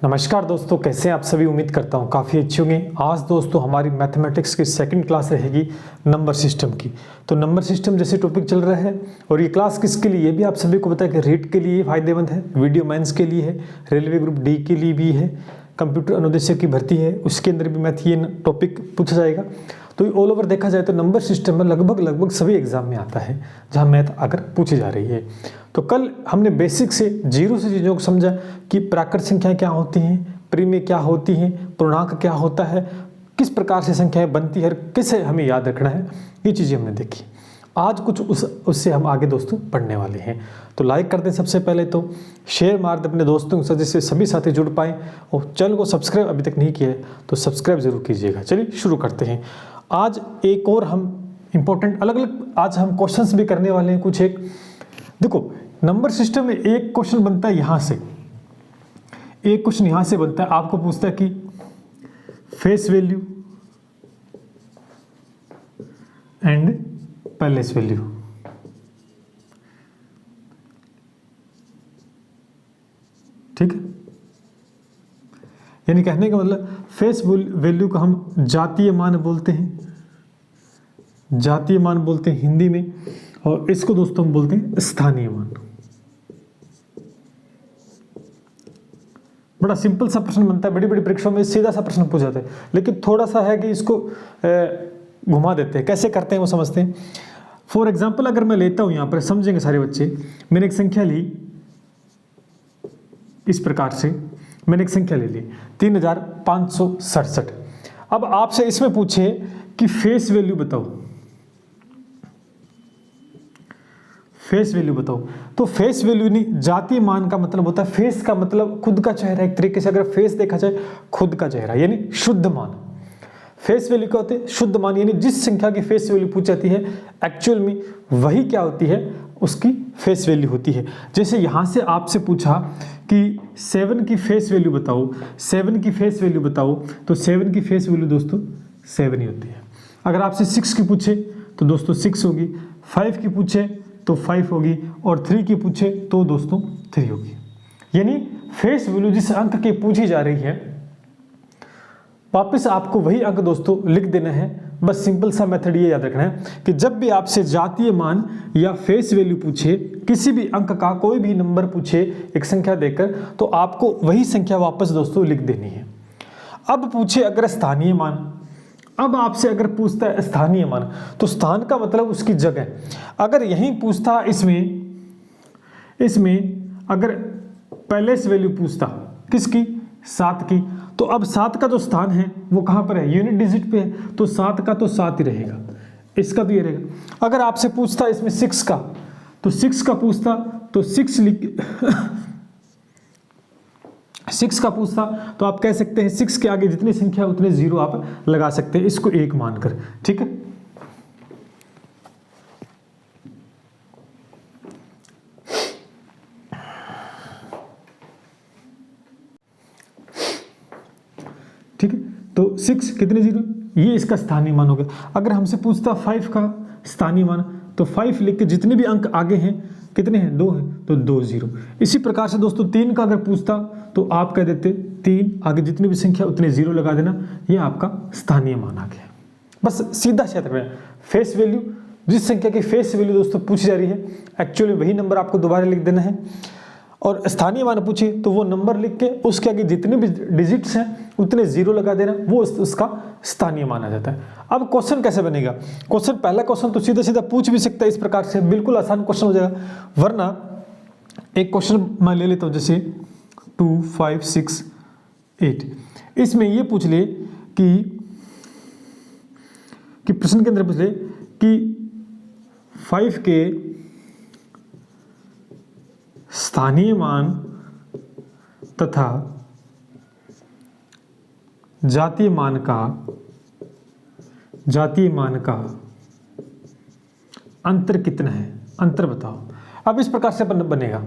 नमस्कार दोस्तों, कैसे हैं आप सभी। उम्मीद करता हूँ काफ़ी अच्छे होंगे। आज दोस्तों हमारी मैथमेटिक्स की सेकंड क्लास रहेगी नंबर सिस्टम की। तो नंबर सिस्टम जैसे टॉपिक चल रहा है और ये क्लास किसके लिए, ये भी आप सभी को पता है कि रीट के लिए फ़ायदेमंद है, वीडियो मेंस के लिए है, रेलवे ग्रुप डी के लिए भी है, कंप्यूटर अनुदेशक की भर्ती है उसके अंदर भी मैथ ये टॉपिक पूछा जाएगा। तो ऑल ओवर देखा जाए तो नंबर सिस्टम में लगभग सभी एग्जाम में आता है जहाँ मैथ अगर पूछी जा रही है। तो कल हमने बेसिक से जीरो से चीज़ों को समझा कि प्राकृत संख्याएं क्या होती हैं, परिमेय क्या होती हैं, पूर्णांक क्या होता है, किस प्रकार से संख्याएं बनती है, कैसे हमें याद रखना है, ये चीज़ें हमने देखी। आज कुछ उससे हम आगे दोस्तों पढ़ने वाले हैं। तो लाइक कर दें सबसे पहले, तो शेयर मार दें अपने दोस्तों के साथ जिससे सभी साथी जुड़ पाएँ, और चैनल को सब्सक्राइब अभी तक नहीं किया है तो सब्सक्राइब जरूर कीजिएगा। चलिए शुरू करते हैं। आज एक और हम इम्पोर्टेंट अलग अलग आज हम क्वेश्चंस भी करने वाले हैं कुछ। एक देखो नंबर सिस्टम में एक क्वेश्चन बनता है यहाँ से, एक क्वेश्चन यहाँ से बनता है, आपको पूछता है कि face value and palace value. ठीक है, यानी कहने का मतलब फेस वैल्यू को हम जातीय मान बोलते हैं, जातीय मान बोलते हैं हिंदी में, और इसको दोस्तों हम बोलते हैं स्थानीय मान। बड़ा सिंपल सा प्रश्न बनता है, बड़ी बड़ी परीक्षाओं में सीधा सा प्रश्न पूछा जाता है, लेकिन थोड़ा सा है कि इसको घुमा देते हैं। कैसे करते हैं वो समझते हैं। फॉर एग्जाम्पल अगर मैं लेता हूं, यहां पर समझेंगे सारे बच्चे। मैंने एक संख्या ली इस प्रकार से, मैंने एक संख्या ले ली 3567। अब आपसे इसमें पूछे कि फेस वैल्यू बताओ, फेस वैल्यू बताओ। तो फेस वैल्यू नहीं, जातीय मान का मतलब होता है, फेस का मतलब खुद का चेहरा, एक तरीके से अगर फेस देखा जाए खुद का चेहरा, यानी शुद्ध मान। फेस वैल्यू क्या होते हैं? शुद्ध मान, यानी जिस संख्या की फेस वैल्यू पूछी जाती है एक्चुअल में वही क्या होती है, उसकी फेस वैल्यू होती है। जैसे यहां से आपसे पूछा कि 7 की फेस वैल्यू बताओ, 7 की फेस वैल्यू बताओ, तो 7 की फेस वैल्यू दोस्तों 7 ही होती है। अगर आपसे 6 की पूछे तो दोस्तों 6 होगी, 5 की पूछे तो 5 होगी, और 3 की पूछे तो दोस्तों 3 होगी। यानी फेस वैल्यू जिस अंक की पूछी जा रही है, वापस आपको वही अंक दोस्तों लिख देना है। बस सिंपल सा मेथड ये याद रखना है कि जब भी आपसे जातीय मान या फेस वैल्यू पूछे, किसी भी अंक का कोई भी नंबर पूछे एक संख्या देकर, तो आपको वही संख्या वापस दोस्तों लिख देनी है। अब पूछे अगर स्थानीय मान, अब आपसे अगर पूछता है स्थानीय मान, तो स्थान का मतलब उसकी जगह। अगर यहीं पूछता इसमें अगर पैलेस वैल्यू पूछता किसकी, 7 की, तो अब 7 का जो स्थान है वो कहाँ पर है, यूनिट डिजिट पे है, तो 7 का तो 7 ही रहेगा, इसका भी रहेगा। अगर आपसे पूछता इसमें 6 का, तो 6 का पूछता तो 6 का पूछता तो आप कह सकते हैं 6 के आगे जितनी संख्या उतने 0 आप लगा सकते हैं, इसको 1 मानकर। ठीक है, ठीक है, तो 6 कितने 0, ये इसका स्थानीय मान हो गया। अगर हमसे पूछता 5 का स्थानीय मान, तो 5 लिख के जितने भी अंक आगे हैं कितने हैं, 2 हैं, तो 2 0। इसी प्रकार से दोस्तों 3 का अगर पूछता तो आप कह देते 3 आगे जितनी भी संख्या उतने 0 लगा देना, ये आपका स्थानीय मान आ गया। बस सीधा क्षेत्र में फेस वैल्यू, जिस संख्या की फेस वैल्यू दोस्तों पूछी जा रही है एक्चुअली वही नंबर आपको दोबारा लिख देना है, और स्थानीय मान पूछे तो वो नंबर लिख के उसके आगे जितने भी डिजिट्स हैं उतने 0 लगा देना, वो उसका स्थानीय मान आ जाता है। अब क्वेश्चन कैसे बनेगा? क्वेश्चन, पहला क्वेश्चन तो सीधा सीधा पूछ भी सकता है इस प्रकार से, बिल्कुल आसान क्वेश्चन हो जाएगा। वरना एक क्वेश्चन मैं ले लेता हूं, जैसे 2 5 6 8, इसमें ये पूछ ले कि प्रश्न के अंदर पूछ ले कि 5 के स्थानीय मान तथा जातीय मान का अंतर कितना है, अंतर बताओ। अब इस प्रकार से बनेगा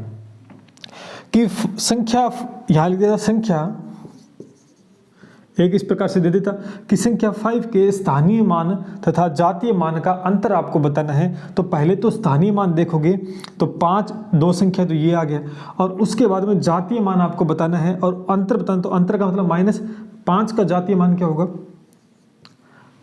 कि संख्या, यहां लिख देगा संख्या एक इस प्रकार से दे देता कि संख्या 5 के स्थानीय मान तथा जातीय मान का अंतर आपको बताना है। तो पहले तो स्थानीय मान देखोगे तो 5 दो संख्या तो ये आ गया, और उसके बाद में जातीय मान आपको बताना है और अंतर बताना। तो अंतर का मतलब -5 का जातीय मान क्या होगा,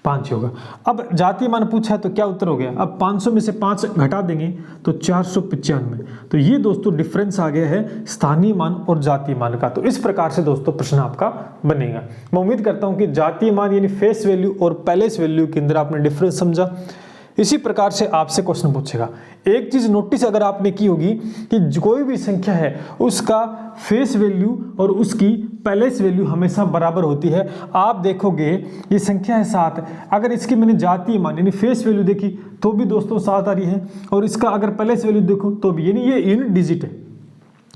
5 होगा। अब जातीय मान पूछा है तो क्या उत्तर हो गया, अब 500 में से 5 घटा देंगे तो 495। तो ये दोस्तों डिफरेंस आ गया है स्थानीय मान और जातीय मान का। तो इस प्रकार से दोस्तों प्रश्न आपका बनेगा। मैं उम्मीद करता हूं कि जातीय मान यानी फेस वैल्यू और पैलेस वैल्यू के अंदर आपने डिफरेंस समझा। इसी प्रकार से आपसे क्वेश्चन पूछेगा। एक चीज नोटिस अगर आपने की होगी कि कोई भी संख्या है उसका फेस वैल्यू और उसकी पैलेस वैल्यू हमेशा बराबर होती है। आप देखोगे ये संख्या है 7, अगर इसकी मैंने जातीय मान यानी फेस वैल्यू देखी तो भी दोस्तों 7 आ रही है, और इसका अगर पैलेस वैल्यू देखो तो भी, यानी ये यूनिट डिजिट है,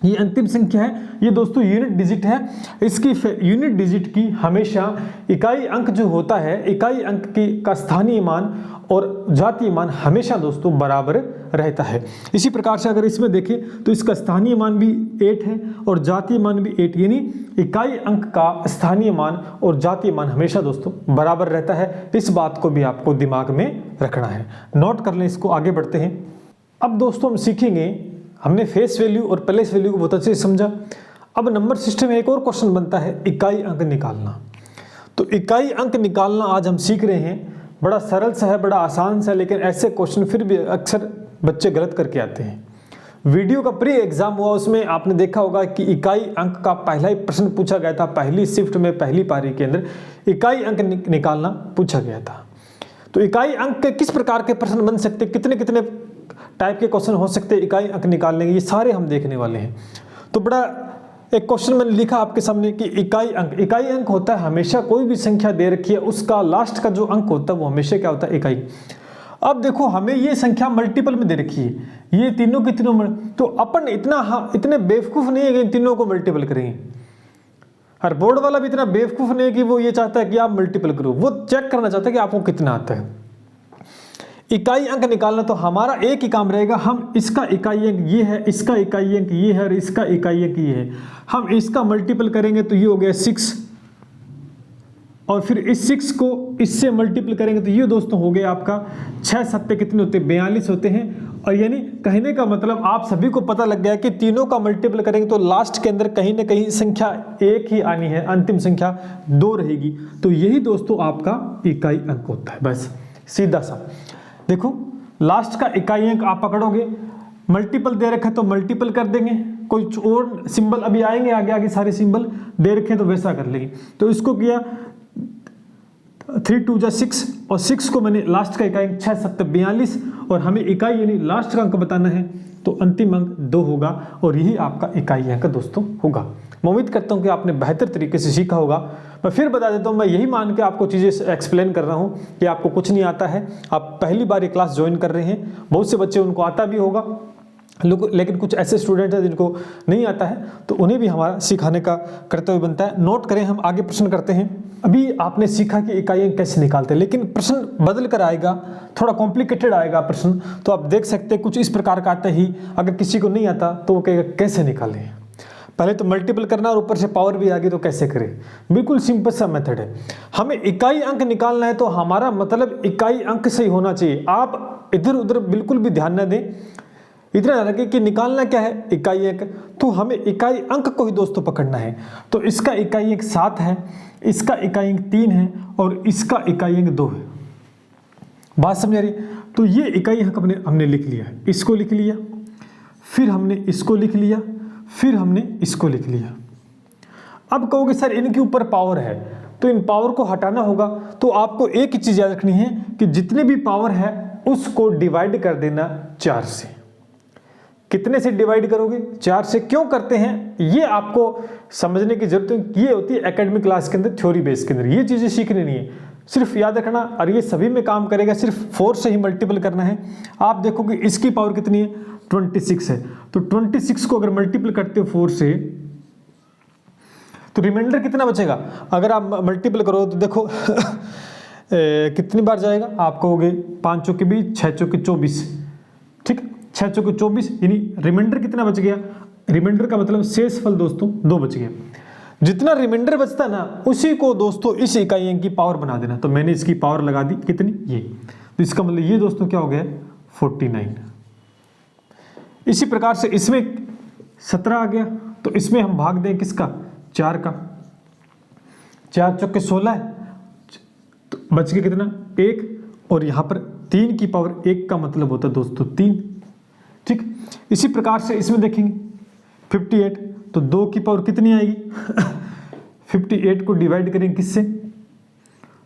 ये अंतिम संख्या है, ये दोस्तों यूनिट डिजिट है। इसकी यूनिट डिजिट की हमेशा इकाई अंक जो होता है, इकाई अंक की का स्थानीय मान और जातीय मान हमेशा दोस्तों बराबर रहता है। इसी प्रकार से अगर इसमें देखें तो इसका स्थानीय मान भी 8 है और जातीय मान भी 8, यानी इकाई अंक का स्थानीय मान और जातीय मान हमेशा दोस्तों बराबर रहता है। इस बात को भी आपको दिमाग में रखना है, नोट कर लें इसको। आगे बढ़ते हैं। अब दोस्तों हम सीखेंगे, हमने फेस वैल्यू और पैलेस वैल्यू को बहुत अच्छे से समझा। अब नंबर सिस्टम में एक और क्वेश्चन बनता है इकाई अंक निकालना। तो इकाई अंक निकालना आज हम सीख रहे हैं। बड़ा सरल सा है, बड़ा आसान सा है, लेकिन ऐसे क्वेश्चन फिर भी अक्सर बच्चे गलत करके आते हैं। वीडियो का प्री एग्जाम हुआ, उसमें आपने देखा होगा कि इकाई अंक का पहला ही प्रश्न पूछा गया था। पहली शिफ्ट में पहली पारी के अंदर इकाई अंक निकालना पूछा गया था। तो इकाई अंक के किस प्रकार के प्रश्न बन सकते, कितने कितने टाइप के क्वेश्चन हो सकते हैं इकाई अंक निकालने के, ये सारे हम देखने वाले हैं। तो बड़ा एक क्वेश्चन मैंने लिखा आपके सामने कि इकाई अंक होता है हमेशा कोई भी संख्या दे रखी है उसका लास्ट का जो अंक होता है वो हमेशा क्या होता है, इकाई। अब देखो हमें ये संख्या मल्टीपल में दे रखी है, ये तीनों की तीनों, तो अपन इतने बेवकूफ नहीं है कि इन तीनों को मल्टीपल करेंगे। और बोर्ड वाला भी इतना बेवकूफ नहीं है कि वो ये चाहता है कि आप मल्टीपल करो, वो चेक करना चाहता है कि आपको कितना आता है। इकाई अंक निकालना तो हमारा एक ही काम रहेगा, हम इसका इकाई अंक ये है, इसका इकाई अंक ये है और इसका इकाई अंक ये है, हम इसका मल्टीपल करेंगे तो ये हो गया 6, और फिर इस 6 को इससे मल्टीपल करेंगे तो ये दोस्तों हो गया आपका 6 7 कितने होते हैं, 42 होते हैं। और यानी कहने का मतलब आप सभी को पता लग गया कि तीनों का मल्टीपल करेंगे तो लास्ट के अंदर कहीं ना कहीं संख्या एक ही आनी है, अंतिम संख्या 2 रहेगी। तो यही दोस्तों आपका इकाई अंक होता है, बस सीधा सा। देखो लास्ट का इकाई अंक आप पकड़ोगे, मल्टीपल दे रखे तो मल्टीपल कर देंगे, कुछ और सिंबल अभी आएंगे आगे आगे सारे सिंबल दे रखे तो वैसा कर लेंगे। तो इसको किया 3 2 जा 6, और 6 को मैंने लास्ट का इकाई 6 7 42, और हमें इकाई यानी लास्ट का अंक बताना है तो अंतिम अंक 2 होगा, और यही आपका इकाई अंक दोस्तों होगा। मैं उम्मीद करता हूं कि आपने बेहतर तरीके से सीखा होगा। मैं फिर बता देता हूं, मैं यही मान के आपको चीज़ें एक्सप्लेन कर रहा हूं कि आपको कुछ नहीं आता है, आप पहली बार ये क्लास ज्वाइन कर रहे हैं। बहुत से बच्चे उनको आता भी होगा, लेकिन कुछ ऐसे स्टूडेंट हैं जिनको नहीं आता है, तो उन्हें भी हमारा सिखाने का कर्तव्य बनता है। नोट करें, हम आगे प्रश्न करते हैं। अभी आपने सीखा कि इकाई अंक कैसे निकालते हैं, लेकिन प्रश्न बदल कर आएगा, थोड़ा कॉम्प्लिकेटेड आएगा प्रश्न। तो आप देख सकते हैं कुछ इस प्रकार का आता ही, अगर किसी को नहीं आता तो वो कहेगा कैसे निकालें, पहले तो मल्टीपल करना और ऊपर से पावर भी आ गई तो कैसे करें। बिल्कुल सिंपल सा मेथड है। हमें इकाई अंक निकालना है तो हमारा मतलब इकाई अंक से ही होना चाहिए। आप इधर उधर बिल्कुल भी ध्यान न दें, इतना लगे कि निकालना क्या है, इकाई अंक। तो हमें इकाई अंक को ही दोस्तों पकड़ना है। तो इसका इकाई अंक 7 है, इसका इकाई अंक 3 है और इसका इकाई अंक 2 है। बात समझ आ रही? तो ये इकाई अंक हमने लिख लिया, इसको लिख लिया, फिर हमने इसको लिख लिया, फिर हमने इसको लिख लिया। अब कहोगे सर इनके ऊपर पावर है, तो इन पावर को हटाना होगा। तो आपको एक ही चीज याद रखनी है कि जितने भी पावर है उसको डिवाइड कर देना 4 से। कितने से डिवाइड करोगे? 4 से। क्यों करते हैं ये आपको समझने की जरूरत है। ये होती है एकेडमिक क्लास के अंदर, थ्योरी बेस के अंदर, ये चीजें सीखनी नहीं है, सिर्फ याद रखना। और ये सभी में काम करेगा, सिर्फ 4 से ही मल्टीपल करना है। आप देखोगे इसकी पावर कितनी है, 26 है। तो 26 को अगर मल्टीपल करते हो 4 से तो रिमाइंडर कितना बचेगा? अगर आप मल्टीपल करो तो देखो कितनी बार जाएगा, आप कहोगे 5 चौके 20, 6 चौके 24, ठीक, 6 चौके 24, यानी रिमाइंडर कितना बच गया? रिमाइंडर का मतलब शेषफल दोस्तों 2 बच गया। जितना रिमाइंडर बचता है ना उसी को दोस्तों इस इकाई अंक की पावर बना देना। तो मैंने इसकी पावर लगा दी कितनी, ये। तो इसका मतलब ये दोस्तों क्या हो गया, 49। इसी प्रकार से इसमें 17 आ गया, तो इसमें हम भाग दें किसका, 4 का। 4 चौके 16 है, तो बच गया कितना, 1। और यहाँ पर 3 की पावर 1 का मतलब होता है दोस्तों 3, ठीक। इसी प्रकार से इसमें देखेंगे 58, तो 2 की पावर कितनी आएगी 58 को डिवाइड करेंगे किससे,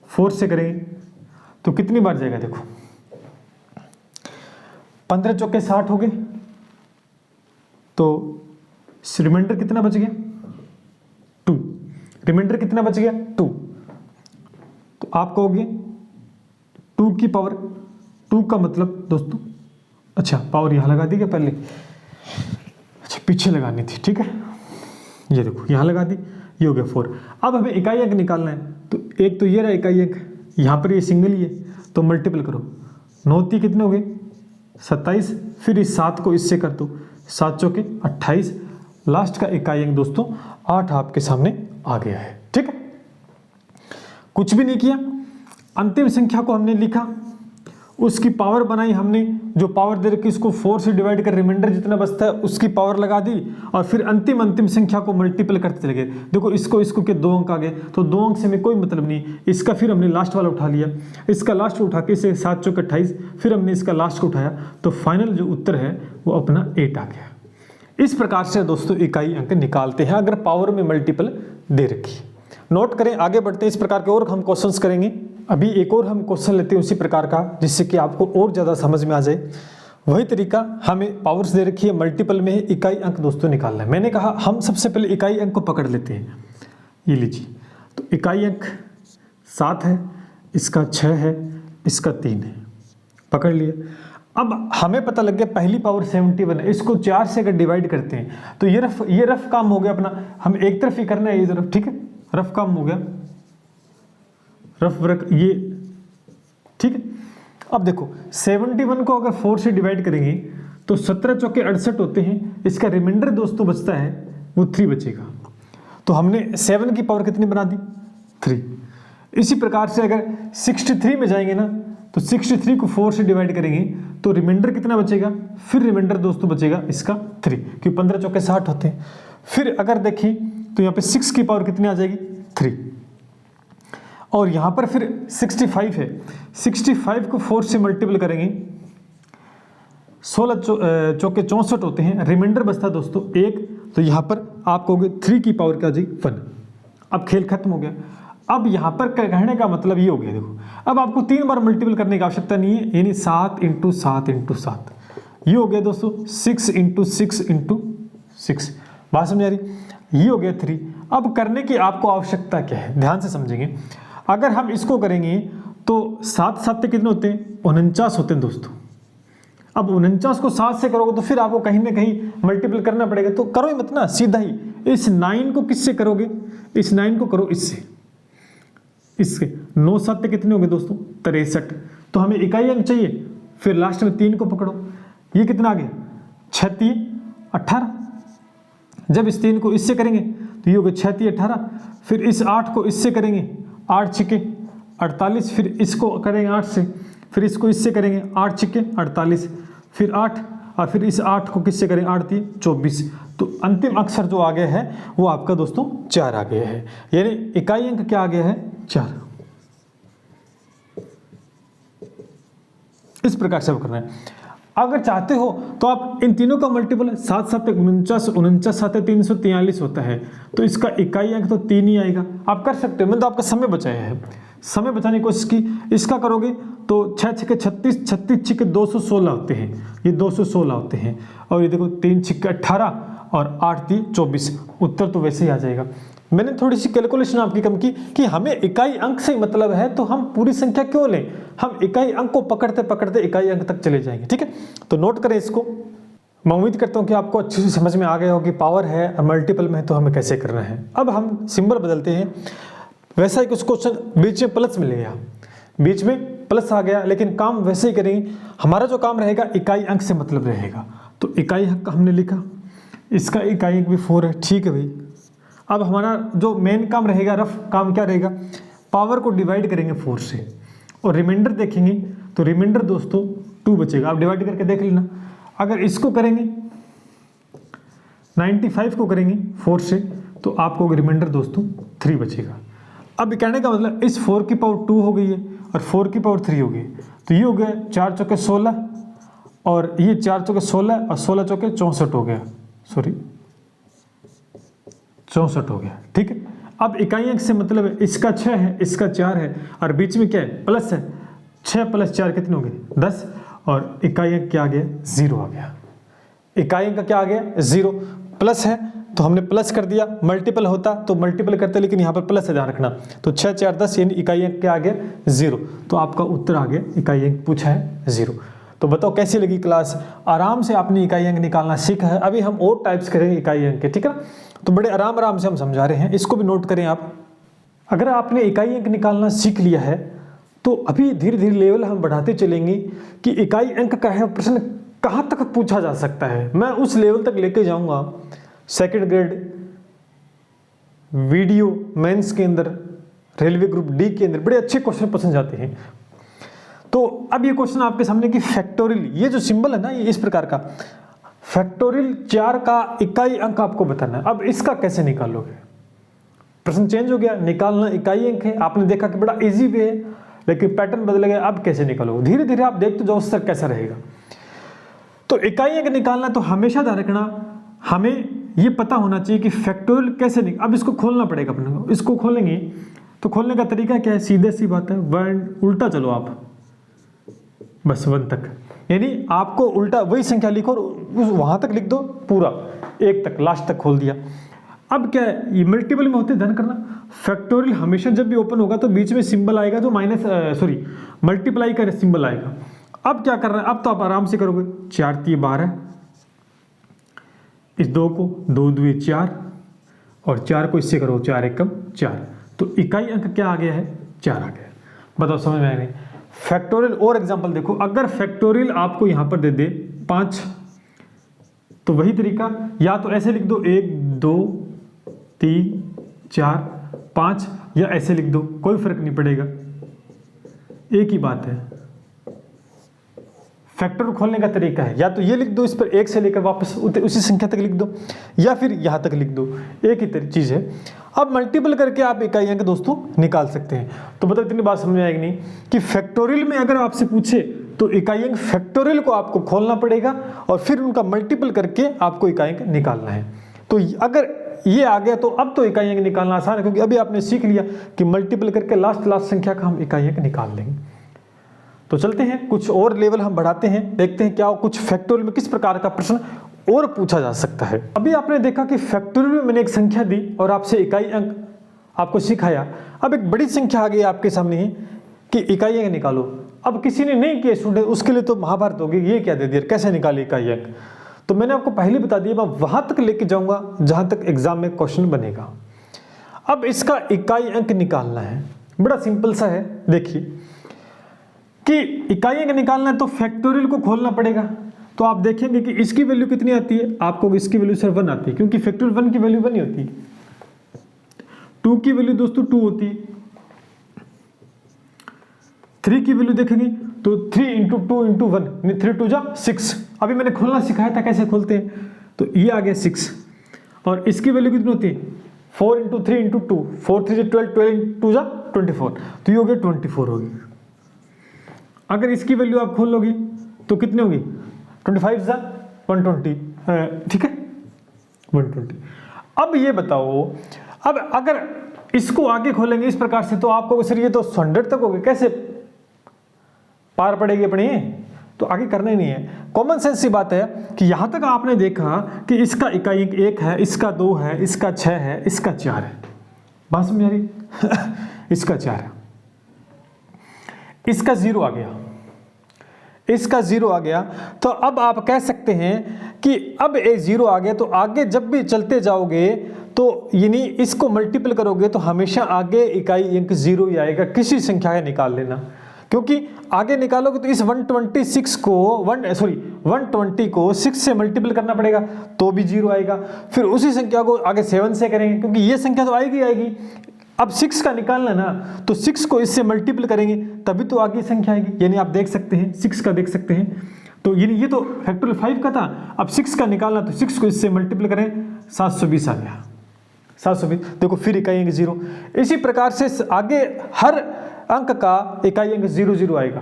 4 से करेंगे, तो कितनी बार जाएगा देखो, 15 चौके 60 हो गए, तो रिमाइंडर कितना बच गया, 2। रिमाइंडर कितना बच गया, 2। तो आप कहोगे 2 की पावर, 2 का मतलब दोस्तों, अच्छा पावर यहां लगा दी क्या पहले, अच्छा पीछे लगानी थी, ठीक है। ये देखो यहां लगा दी, ये हो गया 4। अब हमें इकाई अंक निकालना है, तो एक तो ये रहा इकाई अंक, यहां पर ये सिंगल ही है, तो मल्टीपल करो, 9 3 कितने हो गए 27, फिर इस 7 को इससे कर दो, 7 चौके 28, लास्ट का इकाई अंक दोस्तों 8 आपके सामने आ गया है, ठीक है। कुछ भी नहीं किया, अंतिम संख्या को हमने लिखा, उसकी पावर बनाई हमने, जो पावर दे रखी उसको 4 से डिवाइड कर रिमाइंडर जितना बचता है उसकी पावर लगा दी, और फिर अंतिम संख्या को मल्टीपल करते चले गए। देखो इसको के 2 अंक आ गए, तो 2 अंक से हमें कोई मतलब नहीं, इसका फिर हमने लास्ट वाला उठा लिया, इसका लास्ट उठा के इसे 7 चौके 28, फिर हमने इसका लास्ट को उठाया, तो फाइनल जो उत्तर है वो अपना 8 आ गया। इस प्रकार से दोस्तों इकाई अंक निकालते हैं अगर पावर में मल्टीपल दे रखी। नोट करें, आगे बढ़ते हैं, इस प्रकार के और हम क्वेश्चंस करेंगे। अभी एक और हम क्वेश्चन लेते हैं उसी प्रकार का, जिससे कि आपको और ज़्यादा समझ में आ जाए। वही तरीका, हमें पावर्स दे रखी है, मल्टीपल में इकाई अंक दोस्तों निकालना है। मैंने कहा हम सबसे पहले इकाई अंक को पकड़ लेते हैं, ये लीजिए। तो इकाई अंक 7 है, इसका 6 है, इसका 3 है, पकड़ लिए। अब हमें पता लग गया पहली पावर 71 है, इसको 4 से अगर डिवाइड करते हैं तो ये रफ काम हो गया अपना, हम एक तरफ ही करना है ये तरफ, ठीक है, रफ काम हो गया, रफ वर्क ये, ठीक है। अब देखो 71 को अगर 4 से डिवाइड करेंगे तो 17 चौके 68 होते हैं, इसका रिमाइंडर दोस्तों बचता है वो 3 बचेगा, तो हमने 7 की पावर कितनी बना दी, 3। इसी प्रकार से अगर 63 में जाएंगे ना, तो 63 को 4 से डिवाइड करेंगे तो रिमाइंडर कितना बचेगा, फिर रिमाइंडर दोस्तों बचेगा इसका 3, क्योंकि 15 चौके 60 होते हैं। फिर अगर देखें तो यहाँ पे 6 की पावर कितनी आ जाएगी, 3, और यहाँ पर फिर 65 है, 65 को 4 से मल्टीपल करेंगे, 16 चौके 64 होते हैं, रिमाइंडर बचता है दोस्तों 1, तो यहाँ पर आप कहोगे 3 की पावर क्या जी 1। अब खेल खत्म हो गया। अब यहाँ पर कहने का मतलब ये हो गया, देखो अब आपको 3 बार मल्टीपल करने की आवश्यकता नहीं है, यानी 7 × 7 × 7, ये हो गया दोस्तों 6 × 6 × 6, बात समझ आ रही, ये हो गया 3। अब करने की आपको आवश्यकता क्या है, ध्यान से समझेंगे। अगर हम इसको करेंगे तो 7 7 कितने होते हैं, 49 होते हैं दोस्तों। अब 49 को 7 से करोगे तो फिर आपको कहीं ना कहीं मल्टीपल करना पड़ेगा, तो करो ही मत ना, सीधा ही इस 9 को किससे करोगे, इस 9 को करो इससे, इसके 9 7 कितने हो गए दोस्तों 63, तो हमें इकाई अंक चाहिए, फिर लास्ट में 3 को पकड़ो, ये कितना आ गया 6 3 18। जब इस 3 को इससे करेंगे तो ये हो गया 6 3 18, फिर इस 8 को इससे करेंगे 8 6 48, फिर इसको करेंगे 8 से, फिर इसको इससे करेंगे 8 6 48, फिर 8, और फिर इस 8 को किससे करेंगे 8 3 24, तो अंतिम अक्षर जो आ गया है वो आपका दोस्तों 4 आ गया है, यानी इकाई अंक क्या आ गया है 4। इस प्रकार से करना है। अगर चाहते हो तो आप इन तीनों का मल्टीपल 7 7 49, 49 7 343 होता है, तो इसका इकाई अंक तो 3 ही आएगा। आप कर सकते हो, मैंने तो आपका समय बचाया है, समय बचाने की कोशिश की। इसका करोगे तो 6 6 36, 36 6 216 होते हैं, ये 216 होते हैं, और ये देखो 3 6 18 और 8 3 24, उत्तर तो वैसे ही आ जाएगा। मैंने थोड़ी सी कैलकुलेशन आपकी कम की कि हमें इकाई अंक से मतलब है, तो हम पूरी संख्या क्यों लें, हम इकाई अंक को पकड़ते पकड़ते इकाई अंक तक चले जाएंगे, ठीक है। तो नोट करें इसको। मैं उम्मीद करता हूं कि आपको अच्छी से समझ में आ गया हो कि पावर है और मल्टीपल में है तो हमें कैसे करना है। अब हम सिंबल बदलते हैं। वैसा ही कुछ क्वेश्चन बीच में प्लस मिल गया, बीच में प्लस आ गया, लेकिन काम वैसे ही करेंगे। हमारा जो काम रहेगा इकाई अंक से मतलब रहेगा, तो इकाई अंक हमने लिखा, इसका इकाई अंक भी 4 है, ठीक है भाई। अब हमारा जो मेन काम रहेगा, रफ काम क्या रहेगा, पावर को डिवाइड करेंगे 4 से और रिमाइंडर देखेंगे तो रिमाइंडर दोस्तों 2 बचेगा। आप डिवाइड करके देख लेना। अगर इसको करेंगे 95 को करेंगे 4 से तो आपको रिमाइंडर दोस्तों 3 बचेगा। अब कहने का मतलब इस 4 की पावर 2 हो गई है और 4 की पावर 3 हो गई, तो ये हो गया 4 चौके 16 और ये 4 चौके 16 और 16 चौके 64 हो गया, सॉरी 64 हो गया। ठीक है, अब इकाई अंक से मतलब है इसका 6 है, इसका 4 है और बीच में क्या है, प्लस है। 6 + 4 कितने हो गए, 10 और इकाई अंक क्या आ गया, 0 आ गया। इकाई अंक क्या आ गया, 0। प्लस है तो हमने प्लस कर दिया, मल्टीपल होता तो मल्टीपल करते, लेकिन यहाँ पर प्लस है, ध्यान रखना। तो 6 4 10 यानी इकाई अंक क्या आ गया, 0। तो आपका उत्तर आ गया, इकाई अंक पूछा है 0। तो बताओ कैसी लगी क्लास, आराम से आपने इकाई अंक निकालना सीखा है। अभी हम और टाइप्स करेंगे इकाई अंक के, ठीक है। तो बड़े आराम से हम समझा रहे हैं, इसको भी नोट करें आप। अगर आपने इकाई अंक निकालना सीख लिया है तो अभी धीरे धीरे लेवल हम बढ़ाते चलेंगे कि इकाई अंक का है प्रश्न कहाँ तक पूछा जा सकता है। मैं उस लेवल तक लेके जाऊंगा, सेकंड ग्रेड वीडियो मेंस के अंदर, रेलवे ग्रुप डी के अंदर बड़े अच्छे क्वेश्चन पसंद जाते हैं। तो अब ये क्वेश्चन आपके सामने कि फैक्टोरियल, ये जो सिंबल है ना, ये इस प्रकार का फैक्टोरियल 4 का इकाई अंक आपको बताना है। अब इसका कैसे निकालोगे, प्रश्न चेंज हो गया, निकालना इकाई अंक है। आपने देखा कि बड़ा इजी वे है, लेकिन पैटर्न बदल गया। अब कैसे निकालोगे, धीरे धीरे आप देखते जाओ स्तर कैसा रहेगा। तो इकाई अंक निकालना तो हमेशा ध्यान रखना, हमें ये पता होना चाहिए कि फैक्टोरियल कैसे अब इसको खोलना पड़ेगा अपने को। इसको खोलेंगे तो खोलने का तरीका क्या है, सीधे सी बात है, 1 उल्टा चलो आप, बस 1 तक, यानी आपको उल्टा वही संख्या लिखो और वहां तक लिख दो, पूरा 1 तक, लास्ट तक खोल दिया। अब क्या है, ये मल्टीपल में होते, ध्यान करना। फैक्टोरियल हमेशा जब भी ओपन होगा तो बीच में सिंबल आएगा जो मल्टीप्लाई का सिंबल आएगा। अब क्या कर रहे हैं, अब तो आप आराम से करोगे, 4 × 3 = 12, इस 2 को 2 × 2 = 4 और 4 को इससे करो 4 × 1 = 4, तो इकाई अंक क्या आ गया है, 4 आ गया। बताओ समझ में आएगा। फैक्टोरियल और एग्जांपल देखो, अगर फैक्टोरियल आपको यहां पर दे दे 5, तो वही तरीका, या तो ऐसे लिख दो 1 2 3 4 5, या ऐसे लिख दो, कोई फर्क नहीं पड़ेगा, एक ही बात है। फैक्टर खोलने का तरीका है, या तो ये लिख दो, इस पर 1 से लेकर वापस उसी संख्या तक लिख दो, या फिर यहां तक लिख दो, एक ही चीज है। अब मल्टीपल करके आप इकाई अंक दोस्तों निकाल सकते हैं। तो बताओ इतनी बात समझ में आएगी नहीं कि फैक्टोरियल में अगर आपसे पूछे तो इकाई अंक फैक्टोरियल को आपको खोलना पड़ेगा और फिर उनका मल्टीपल करके आपको इकाई अंक निकालना है। तो अगर ये आ गया तो अब तो इकाई अंक निकालना आसान है, क्योंकि अभी आपने सीख लिया कि मल्टीपल करके लास्ट संख्या का हम इकाई अंक निकाल लेंगे। तो चलते हैं, कुछ और लेवल हम बढ़ाते हैं, देखते हैं क्या कुछ फैक्टोरियल में किस प्रकार का प्रश्न और पूछा जा सकता है। अभी आपने देखा कि फैक्टोरियल में मैंने एक संख्या दी और आपसे इकाई अंक आपको सिखाया। अब एक बड़ी संख्या आ गई आपके सामने ही कि इकाई अंक निकालो। अब किसी ने नहीं किया स्टूडेंट, उसके लिए तो महाभारत होगी, ये क्या दे दिया, कैसे निकाले इकाई अंक। तो मैंने आपको पहले बता दिया, मैं वहां तक लेके जाऊंगा जहां तक एग्जाम में क्वेश्चन बनेगा। अब इसका इकाई अंक निकालना है, बड़ा सिंपल सा है। देखिए कि इकाई अंक निकालना है तो फैक्टोरियल को खोलना पड़ेगा। तो आप देखेंगे कि इसकी वैल्यू कितनी आती है, आपको इसकी वैल्यू सिर्फ 1 आती है, क्योंकि फैक्टोरियल 1 की वैल्यू 1 ही होती है। 2 की वैल्यू दोस्तों 2 होती है। 3 की वैल्यू देखेंगे तो 3 × 2 × 1, 3 × 2 = 6। अभी मैंने खोलना सिखाया था कैसे खोलते हैं, तो ये आ गया 6। और इसकी वैल्यू कितनी होती है, 4 × 3 × 2, 4 × 3 = 12, 12 × 2 = 24, तो ये हो गया 24 होगी। अगर इसकी वैल्यू आप खोल लोगे तो कितनी होगी, 25 × 120, ठीक है, 120। अब ये बताओ, अब अगर इसको आगे खोलेंगे इस प्रकार से तो आपको सर ये तो 100 तक हो गए, कैसे पार पड़ेगी अपनी, तो आगे करना ही नहीं है। कॉमन सेंस सी बात है कि यहां तक आपने देखा कि इसका इकाई अंक 1 है, इसका 2 है, इसका 6 है, इसका 4 है, बात समझ आ रही इसका 4 है, इसका 0 आ गया, इसका 0 आ गया। तो अब आप कह सकते हैं कि अब ये 0 आ गया, तो आगे जब भी चलते जाओगे तो यानी इसको मल्टीपल करोगे तो हमेशा आगे इकाई अंक 0 ही आएगा, किसी संख्या का निकाल लेना। क्योंकि आगे निकालोगे तो इस 120 को 6 से मल्टीपल करना पड़ेगा तो भी 0 आएगा। फिर उसी संख्या को आगे 7 से करेंगे क्योंकि ये संख्या तो आएगी आएगी। अब 6 का निकालना ना, तो 6 को इससे मल्टीपल करेंगे तभी तो आगे संख्या आएगी। यानी आप देख सकते हैं 6 का देख सकते हैं, तो ये तो फैक्टोरियल 5 का था। अब 6 का निकालना तो 6 को इससे मल्टीपल करें, 720 आ गया। 720 देखो, फिर इकाई अंक 0। इसी प्रकार से आगे हर अंक का इकाई अंक 0 0 आएगा।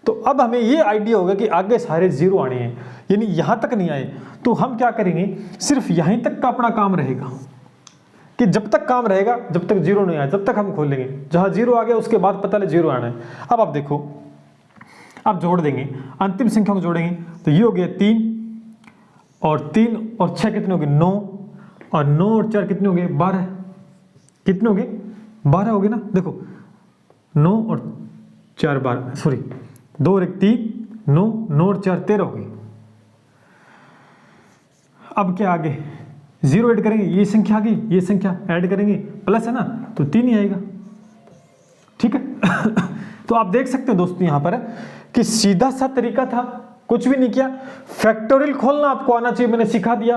तो अब हमें ये आइडिया होगा कि आगे सारे 0 आने हैं, यानी यहां तक नहीं आए तो हम क्या करेंगे, सिर्फ यहीं तक का अपना काम रहेगा कि जब तक काम रहेगा, जब तक 0 नहीं आया जब तक हम खोलेंगे। जहां 0 आ गया उसके बाद पता लगे 0 आना है। अब आप देखो, आप जोड़ देंगे, अंतिम संख्या को जोड़ेंगे तो ये हो गया 3 और 6 कितने हो गए 9 और 9 और 4 कितने हो गए 12। कितने हो गए 12 हो गए ना। देखो 9 और 4 12, सॉरी 2 और 1 3, 9 9 और 4 13 हो गई। अब क्या आगे 0 ऐड करेंगे, ये संख्या आ गई, ये संख्या ऐड करेंगे, प्लस है ना तो 3 ही आएगा। ठीक है। तो आप देख सकते हैं दोस्तों यहां पर कि सीधा सा तरीका था, कुछ भी नहीं किया। फैक्टोरियल खोलना आपको आना चाहिए, मैंने सिखा दिया।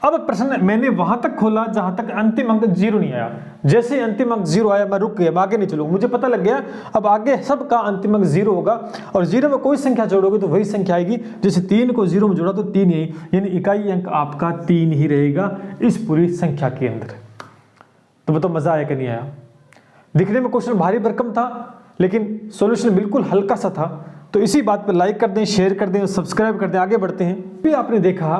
अब प्रश्न मैंने वहां तक खोला जहां तक अंतिम अंक 0 नहीं आया। जैसे अंतिम अंक 0 आया मैं रुक गया, मैं आगे नहीं चलूंगा, मुझे पता लग गया अब आगे सबका अंतिम अंक 0 होगा। और 0 में कोई संख्या जोड़ोगे तो वही संख्या आएगी। जैसे 3 को 0 में जोड़ा तो 3 ही, यानी इकाई अंक आपका 3 ही रहेगा इस पूरी संख्या के अंदर। तो बताओ मजा आया कि नहीं आया। दिखने में क्वेश्चन भारी भरकम था लेकिन सॉल्यूशन बिल्कुल हल्का सा था। तो इसी बात पर लाइक कर दें, शेयर कर दें और सब्सक्राइब कर दें। आगे बढ़ते हैं। भी आपने देखा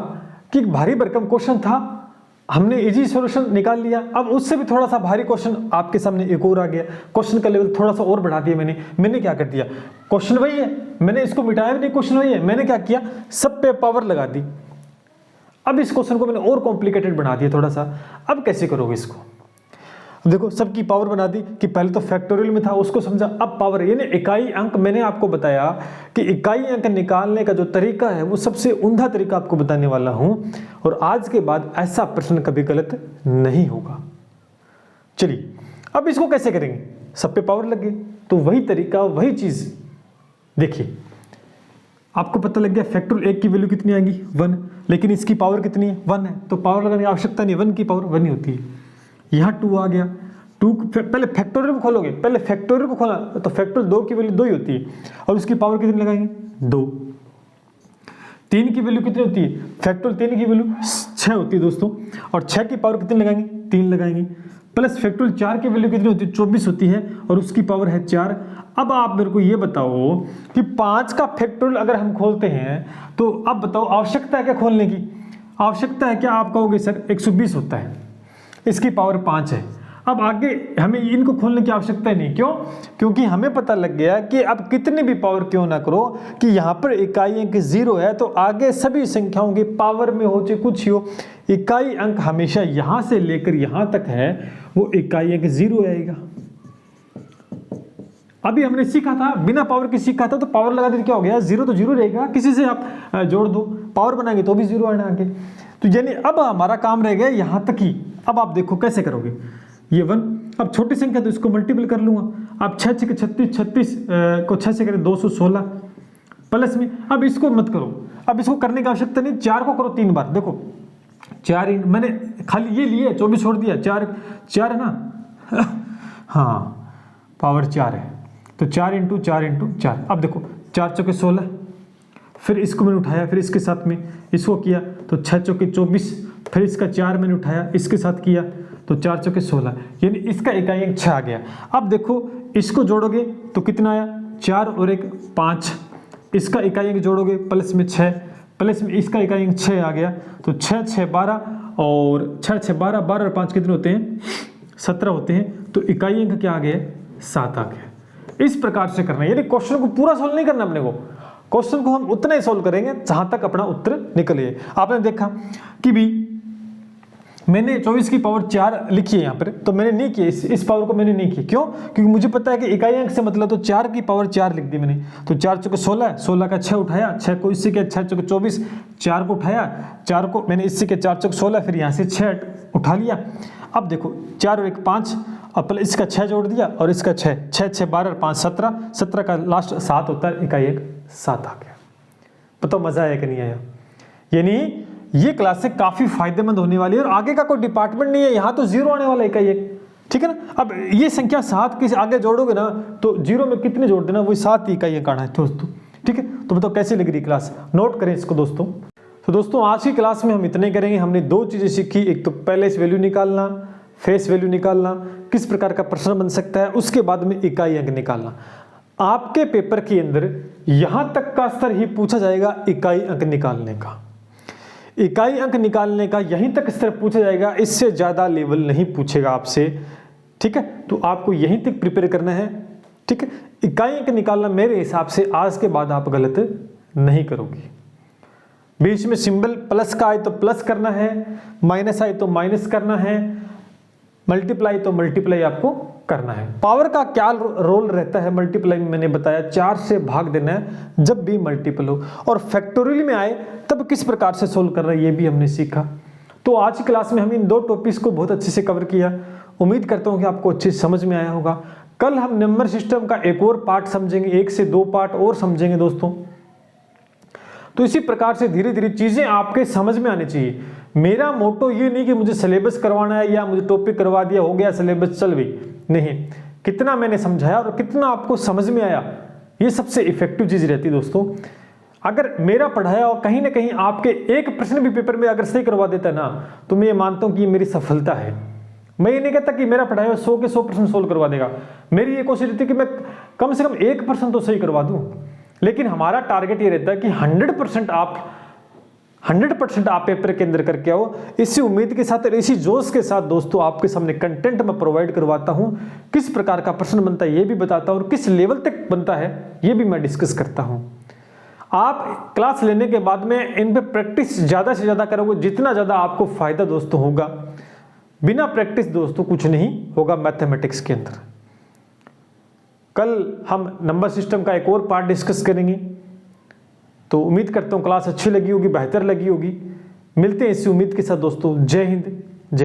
कि भारी भरकम क्वेश्चन था, हमने इजी सॉल्यूशन निकाल लिया। अब उससे भी थोड़ा सा भारी क्वेश्चन आपके सामने एक और आ गया। क्वेश्चन का लेवल थोड़ा सा और बढ़ा दिया मैंने क्या कर दिया, क्वेश्चन वही है, मैंने इसको मिटाया भी नहीं, क्वेश्चन वही है, मैंने क्या किया सब पे पावर लगा दी। अब इस क्वेश्चन को मैंने और कॉम्प्लिकेटेड बना दिया थोड़ा सा। अब कैसे करोगे इसको, देखो सबकी पावर बना दी कि पहले तो फैक्टोरियल में था उसको समझा, अब पावर यानी इकाई अंक। मैंने आपको बताया कि इकाई अंक निकालने का जो तरीका है वो सबसे उम्दा तरीका आपको बताने वाला हूं, और आज के बाद ऐसा प्रश्न कभी गलत नहीं होगा। चलिए अब इसको कैसे करेंगे, सब पे पावर लग गई तो वही तरीका वही चीज। देखिए आपको पता लग गया फैक्टोरियल 1 की वैल्यू कितनी आएगी 1, लेकिन इसकी पावर कितनी है 1 है, तो पावर लगाने की आवश्यकता नहीं, 1 की पावर 1 ही होती है। यहाँ 2 आ गया, 2 पहले फैक्टोरियल को खोलोगे, पहले फैक्टोरियल को खोला तो फैक्टोरियल 2 की वैल्यू 2 ही होती है और उसकी पावर कितनी लगाएंगे 2। 3 की वैल्यू कितनी होती है, फैक्टोरियल 3 की वैल्यू 6 होती है दोस्तों, और 6 की पावर कितनी लगाएंगे 3 लगाएंगे, प्लस फैक्टोरियल 4 की वैल्यू कितनी होती है 24 होती है और उसकी पावर है 4। अब आप मेरे को ये बताओ कि 5 का फैक्टोरियल अगर हम खोलते हैं तो अब बताओ आवश्यकता है क्या खोलने की, आवश्यकता है क्या, आप कहोगे सर 120 होता है, इसकी पावर 5 है। अब आगे हमें इनको खोलने की आवश्यकता ही नहीं, क्यों, क्योंकि हमें पता लग गया कि अब कितनी भी पावर क्यों ना करो कि यहाँ पर इकाई अंक 0 है तो आगे सभी संख्याओं की पावर में हो चाहे कुछ ही हो, इकाई अंक हमेशा यहां से लेकर यहां तक है वो इकाई अंक 0 आएगा। अभी हमने सीखा था, बिना पावर के सीखा था, तो पावर लगा देते क्या हो गया 0 तो 0 रहेगा, किसी से आप जोड़ दो, पावर बनाएंगे तो भी 0 आना आगे। तो यानी अब हमारा काम रह गया यहां तक ही। अब आप देखो कैसे करोगे, ये 1, अब छोटी संख्या तो इसको मल्टीपल कर लूंगा। अब 6 के 36 को 6 से करें 216 प्लस में, अब इसको मत करो, अब इसको करने की आवश्यकता नहीं, 4 को करो 3 बार। देखो 4 मैंने खाली ये लिए 24 छोड़ दिया, 4 है ना हाँ पावर 4 है तो 4 × 4 × 4। अब देखो 4 चौके 16, फिर इसको मैंने उठाया, फिर इसके साथ में इसको किया तो 6 चौके 24, फिर इसका 4 मैंने उठाया इसके साथ किया तो 4 चौके 16, यानी इसका इकाई अंक 6 आ गया। अब देखो इसको जोड़ोगे तो कितना आया 4 और 1 5, इसका इकाई अंक जोड़ोगे प्लस में 6, प्लस में इसका इकाई अंक 6 आ गया तो 6 6 12 और 6 6 12 12 और 5 कितने होते हैं 17 होते हैं, तो इकाई अंक क्या आ गया 7 आ गया। इस प्रकार से करना है, यानी क्वेश्चन को पूरा सोल्व नहीं करना अपने को, क्वेश्चन को हम उतना ही सोल्व करेंगे जहां तक अपना उत्तर निकले। आपने देखा कि भी मैंने 24 की पावर 4 लिखी है यहाँ पर, तो मैंने नहीं किया, इस पावर को मैंने नहीं किया, क्यों, क्योंकि मुझे पता है कि इकाई अंक से मतलब तो 4 की पावर 4 लिख दी मैंने, तो 4 चौके 16, 16 का 6 उठाया, 6 को इससे किया 6 चौके 24, 4 को उठाया, 4 को मैंने इससे किया 4 चौके 16, फिर यहाँ से 6 उठा लिया। अब देखो 4 और 1 5 और इसका 6 जोड़ दिया और इसका 6, 6 6 12 और 5 17, 17 का लास्ट 7 होता है, इकाई 1 7 आ गया। बताओ मजा आया कि नहीं आया? यानी ये क्लासें काफी फायदेमंद होने वाली है और आगे का कोई डिपार्टमेंट नहीं है, यहाँ तो 0 आने वाला है इकाई 1, ठीक है ना। अब ये संख्या 7 के आगे जोड़ोगे ना तो 0 में कितने जोड़ देना, वही 7 इकाई आना है दोस्तों, ठीक है। तो बताओ कैसी लग रही क्लास, नोट करें इसको दोस्तों। तो दोस्तों आज की क्लास में हम इतने करेंगे। हमने 2 चीजें सीखी, एक तो पहले इस वैल्यू निकालना, फेस वैल्यू निकालना, किस प्रकार का प्रश्न बन सकता है, उसके बाद में इकाई अंक निकालना। आपके पेपर के अंदर यहां तक का स्तर ही पूछा जाएगा इकाई अंक निकालने का, इकाई अंक निकालने का यहीं तक स्तर पूछा जाएगा, इससे ज्यादा लेवल नहीं पूछेगा आपसे, ठीक है। तो आपको यहीं तक प्रिपेयर करना है, ठीक है। इकाई अंक निकालना मेरे हिसाब से आज के बाद आप गलत नहीं करोगे। बीच में सिंबल प्लस का आए तो प्लस करना है, माइनस आए तो माइनस करना है, मल्टीप्लाई तो मल्टीप्लाई आपको करना है। पावर का क्या रोल रहता है मल्टीप्लाई में, मैंने बताया 4 से भाग देना है जब भी मल्टीपल हो, और फैक्टोरियल में आए तब किस प्रकार से सोल्व करना है ये भी हमने सीखा। तो आज की क्लास में हम इन 2 टॉपिक्स को बहुत अच्छे से कवर किया। उम्मीद करता हूं कि आपको अच्छे से समझ में आया होगा। कल हम नंबर सिस्टम का एक और पार्ट समझेंगे, 1 से 2 पार्ट और समझेंगे दोस्तों। तो इसी प्रकार से धीरे धीरे चीजें आपके समझ में आनी चाहिए। मेरा मोटो ये नहीं कि मुझे सिलेबस करवाना है या मुझे टॉपिक करवा दिया हो गया सिलेबस चल गई, नहीं, कितना मैंने समझाया और कितना आपको समझ में आया, ये सबसे इफेक्टिव चीज रहती है दोस्तों। अगर मेरा पढ़ाया और कहीं ना कहीं आपके एक प्रश्न भी पेपर में अगर सही करवा देता है ना, तो मैं ये मानता हूं कि ये मेरी सफलता है। मैं ये नहीं कहता कि मेरा पढ़ाया 100 के 100 प्रश्न सोल्व करवा देगा, मेरी ये कोशिश रहती है कि मैं कम से कम 1% तो सही करवा दूं। लेकिन हमारा टारगेट ये रहता है कि 100% आप पेपर के अंदर करके आओ। इसी उम्मीद के साथ और इसी जोश के साथ दोस्तों आपके सामने कंटेंट मैं प्रोवाइड करवाता हूं, किस प्रकार का प्रश्न बनता है ये भी बताता हूं और किस लेवल तक बनता है ये भी मैं डिस्कस करता हूं। आप क्लास लेने के बाद में इन पे प्रैक्टिस ज्यादा से ज्यादा करोगे, जितना ज्यादा आपको फायदा दोस्तों होगा। बिना प्रैक्टिस दोस्तों कुछ नहीं होगा मैथमेटिक्स के अंदर। कल हम नंबर सिस्टम का एक और पार्ट डिस्कस करेंगे। तो उम्मीद करता हूं क्लास अच्छी लगी होगी, बेहतर लगी होगी। मिलते हैं इसी उम्मीद के साथ दोस्तों। जय हिंद,